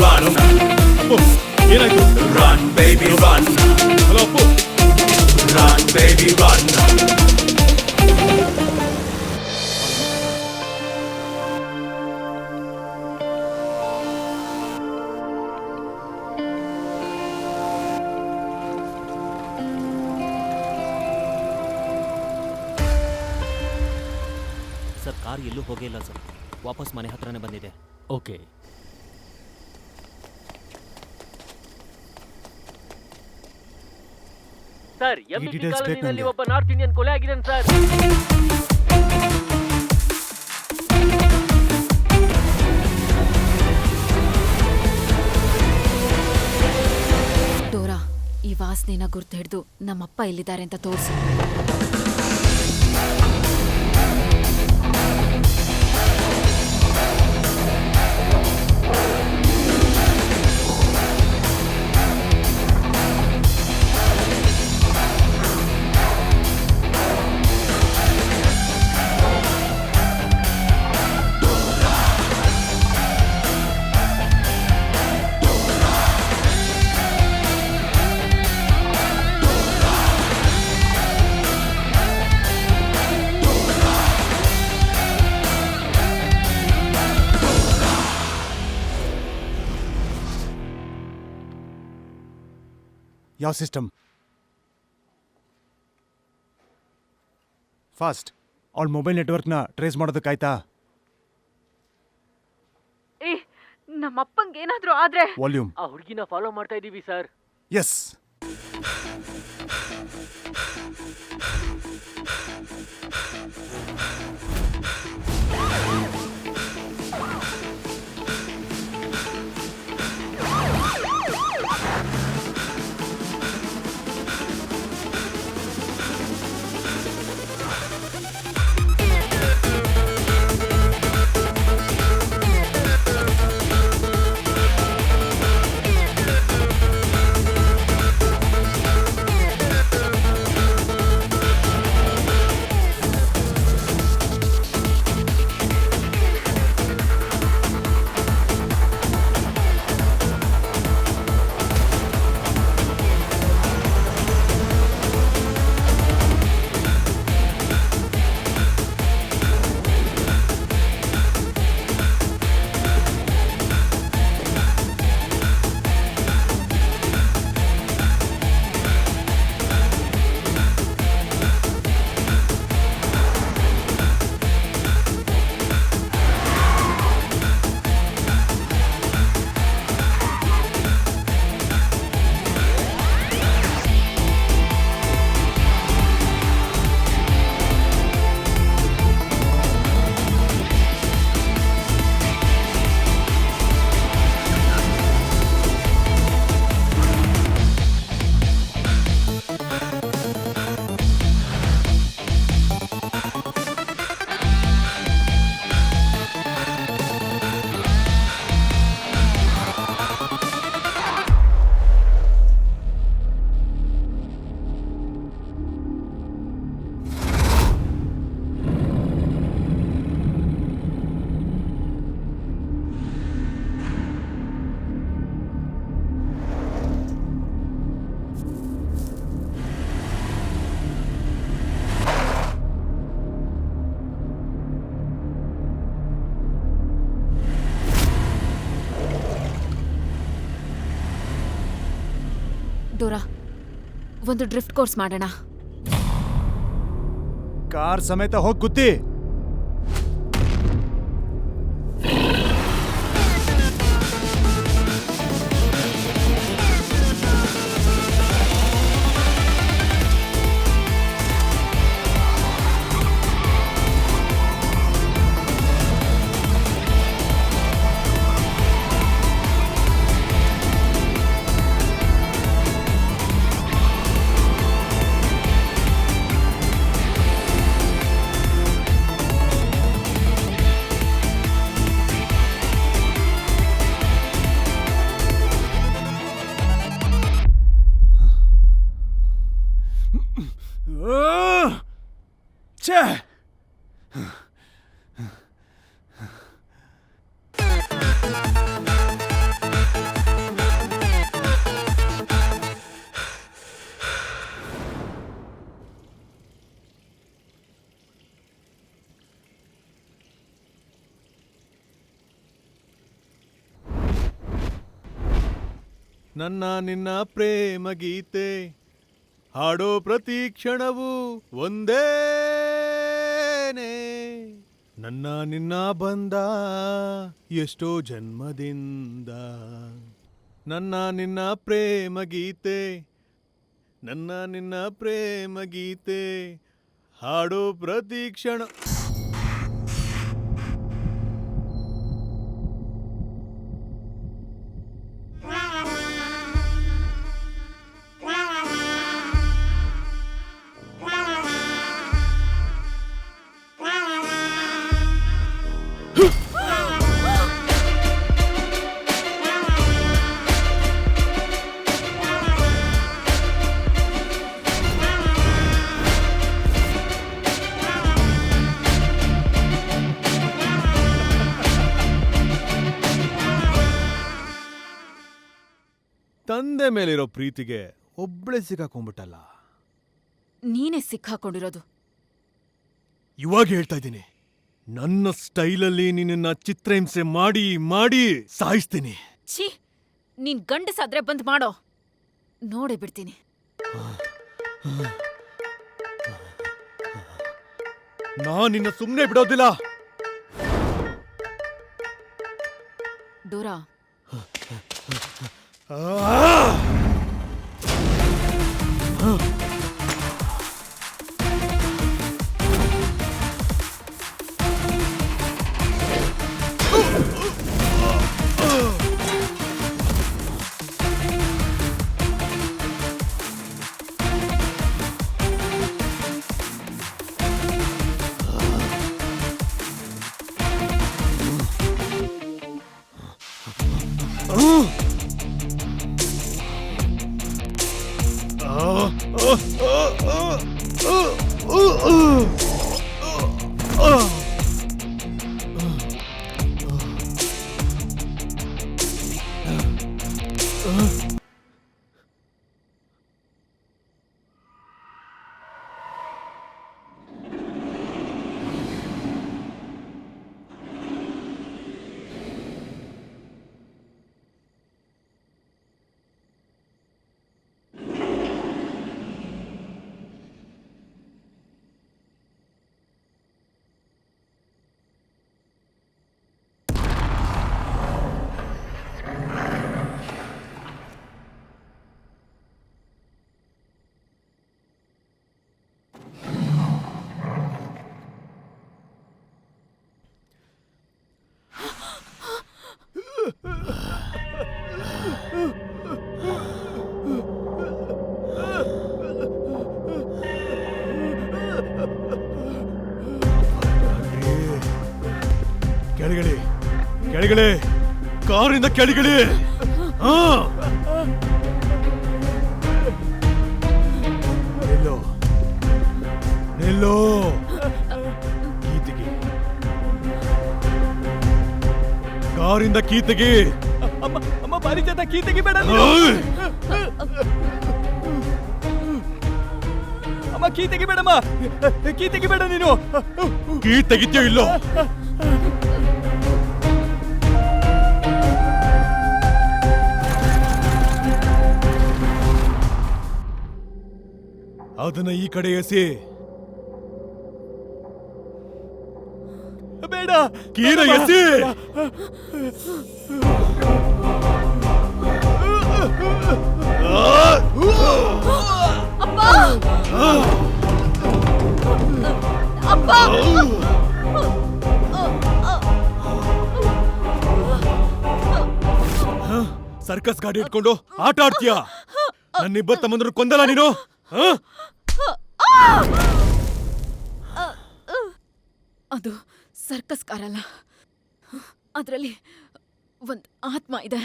run. ಏನಾಯ್ತು? Run, baby, run. Hello Appu. Run, baby, run. Sir car ಎಲ್ಲೂ ಹೋಗಿಲ್ಲ sir, ವಾಪಸ್ ಮನೆ ಹತ್ರನೇ ಬಂದಿದೆ. ಓಕೆ. ಸರ್ ಈ ಎಂಬಿಟಿ details ಬೇಕು ಕಾಲೋನಿನಲ್ಲಿ ನಂಗೆ. ಒಬ್ಬ ನಾರ್ತ್ ಇಂಡಿಯನ್ ಕೊಲೆ ಆಗಿದ್ದಾನೆ ಸರ್. ಡೋರಾ, ಈ ವಾಸನೆನ ಗುರ್ತು ಹಿಡಿದು ನಮ್ಮಪ್ಪ ಎಲ್ಲಿದ್ದಾರೆ ಅಂತ ತೋರಿಸು. ಯಾವ ಸಿಸ್ಟಮ್? ಫಾಸ್ಟ್ ಅವಳ ಮೊಬೈಲ್ ನೆಟ್ವರ್ಕ್ನ ಟ್ರೇಸ್ ಮಾಡೋದಕ್ಕಾಯ್ತಾ? ಏ, ನಮ್ಮಪ್ಪಂಗೆ ಏನಾದ್ರೂ ಆದ್ರೆ ವಾಲ್ಯೂಮ್. ಆ ಹುಡುಗಿನ ಫಾಲೋ ಮಾಡ್ತಾ ಇದೀವಿ ಸರ್. ಎಸ್. ಡೋರಾ, ಒಂದು ಡ್ರಿಫ್ಟ್ ಕೋರ್ಸ್ ಮಾಡೋಣ. ಕಾರ್ ಸಮೇತ ಹೋಗಿ ಗುದ್ದಿ. ನನ್ನ ನಿನ್ನ ಪ್ರೇಮ ಗೀತೆ ಹಾಡೋ ಪ್ರತಿ ಕ್ಷಣವೂ ಒಂದೇನೆ. ನನ್ನ ನಿನ್ನ ಬಂದ ಎಷ್ಟೋ ಜನ್ಮದಿಂದ. ನನ್ನ ನಿನ್ನ ಪ್ರೇಮ ಗೀತೆ, ನನ್ನ ನಿನ್ನ ಪ್ರೇಮ ಗೀತೆ ಹಾಡೋ ಪ್ರತಿ ಕ್ಷಣ. ತಂದೆ ಮೇಲಿರೋ ಪ್ರೀತಿಗೆ ಒಬ್ಳೆ ಸಿಕ್ಕಾಕೊಂಡ್ಬಿಟ್ಟಲ್ಲ. ನೀನೇ ಸಿಕ್ಕಾಕೊಂಡಿರೋದು. ಇವಾಗ ಹೇಳ್ತಾ ಇದ್ದೀನಿ, ನನ್ನ ಸ್ಟೈಲಲ್ಲಿ ನಿನ್ನ ಚಿತ್ರಹಿಂಸೆ ಮಾಡಿ ಮಾಡಿ ಸಾಯಿಸ್ತೀನಿ. ಛೀ, ನೀನ್ ಗಂಡಸಾದ್ರೆ ಬಂದ್ ಮಾಡೋ, ನೋಡೇ ಬಿಡ್ತೀನಿ. ನಾನ್ ನಿನ್ನ ಸುಮ್ಮನೆ ಬಿಡೋದಿಲ್ಲ. ಡೋರಾ, ಕೆಳಗಡೆ ಕೆಳಗಡೆ, ಕಾರಿಂದ ಕೆಳಗಡೆ. ನಿಲ್ಲೋ ನಿಲ್ಲೋ, ಕೀತೆಗೆ, ಕಾರಿಂದ ಕೀತೆಗೆ. ಅಮ್ಮ ಪಾರಿಜಾತ, ಕೀ ತೆಗಿಬೇಡ. ಅಮ್ಮ ಕೀ ತೆಗಿಬೇಡಮ್ಮ, ಕೀ ತೆಗಿಬೇಡ ನೀನು. ಕೀ ತೆಗಿತೀಯೋ ಇಲ್ಲೋ? ಅದನ್ನ ಈ ಕಡೆ ಎಸಿ. ಬೇಡ, ಕೀರ ಎಸಿ. ಸರ್ಕಸ್ ಗಾಡಿ ಇಟ್ಕೊಂಡು ಆಟ ಆಡ್ತೀಯ? ನನ್ನಿಬ್ಬರು ತಮ್ಮಂದ್ರು ಕೊಂದಲ್ಲ ನೀನು? ಅದು ಸರ್ಕಸ್ ಕಾರಲ್ಲ, ಅದರಲ್ಲಿ ಒಂದು ಆತ್ಮ ಇದೆ.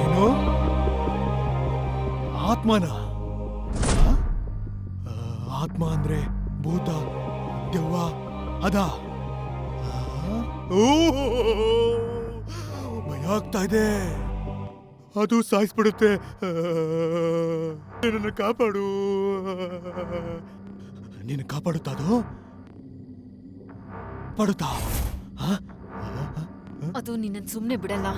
ಏನು? ಆತ್ಮನ? ಆತ್ಮ ಅಂದ್ರೆ ಭೂತ, ದೆವ್ವ ಅದ? ಭಯ ಆಗ್ತಾ ಇದೆ. ಅದು ಸಾಯಿಸ್ಬಿಡುತ್ತೆ. ನನ್ನ ಕಾಪಾಡು. ನೀನು ಕಾಪಾಡುತ್ತಾ? ಅದು ಪಡುತ್ತಾ? ಅದು ನಿನ್ನನ್ನು ಸುಮ್ಮನೆ ಬಿಡಲ್ಲ.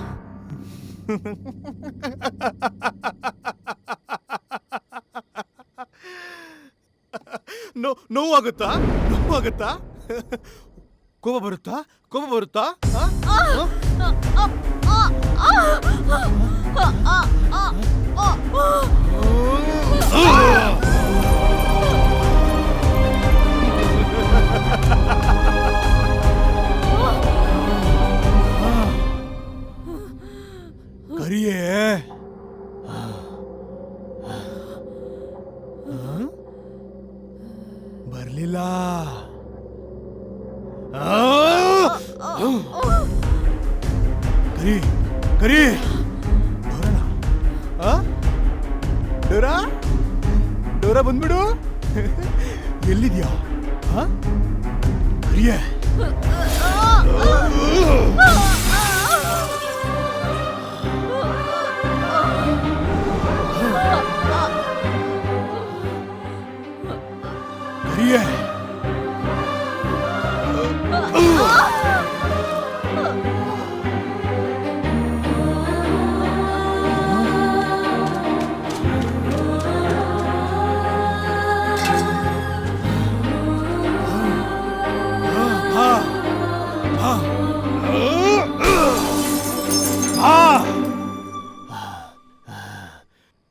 ನೋವಾಗುತ್ತಾ? ನೋವಾಗುತ್ತಾ? ಕೋಪ ಬರುತ್ತಾ? ಕೋಪ ಬರುತ್ತಾ? ಕರಿಯೇ ಬರ್ಲಿಲ್ಲ. ಕರಿ ಕರಿ ಡೋರಾ ಡೋರಾ ಬಂದ್ಬಿಡು. ಎಲ್ಲಿದ್ಯಾ? ಕರಿಯೇ ಕರಿಯೇ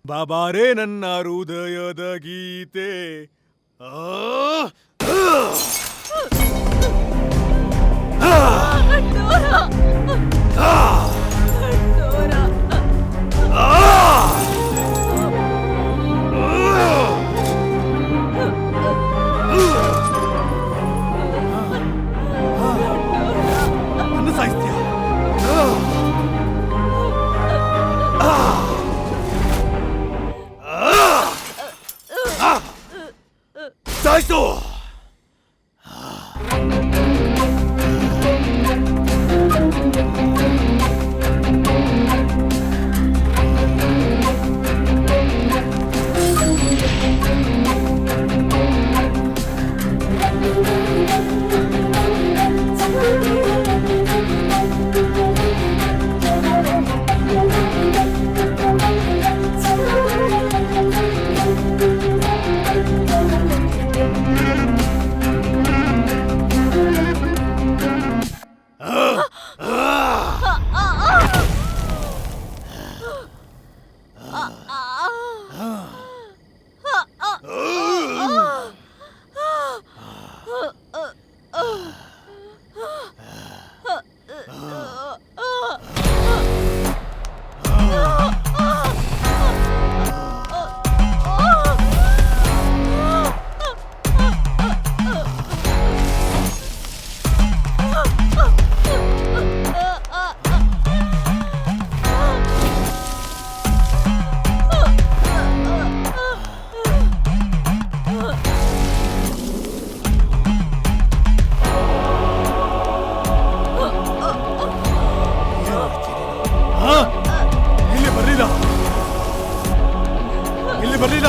ಬಾಬಾರೇ ನನ್ನ ಹೃದಯದ ಗೀತೆ. ನನ್ನ ಸಾಯಿಸ್ತೀಯ? ಸಾಯಿಸು. ಇಲ್ಲಿ ಬರ್ಲಿಲ್ಲ.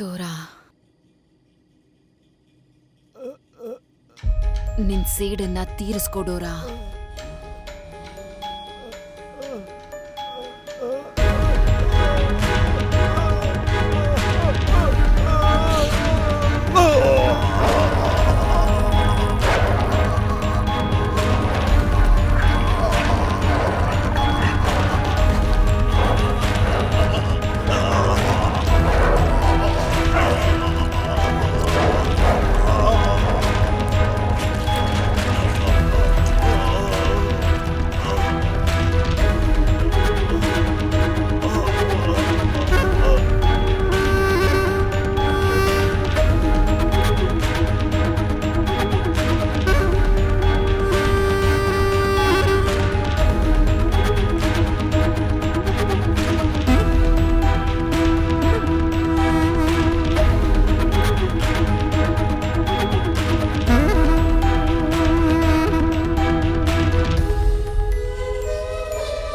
ಡೋರಾ, ನಿನ್ ಸೇಡನ್ನ ತೀರಿಸ್ಕೊ ಡೋರಾ.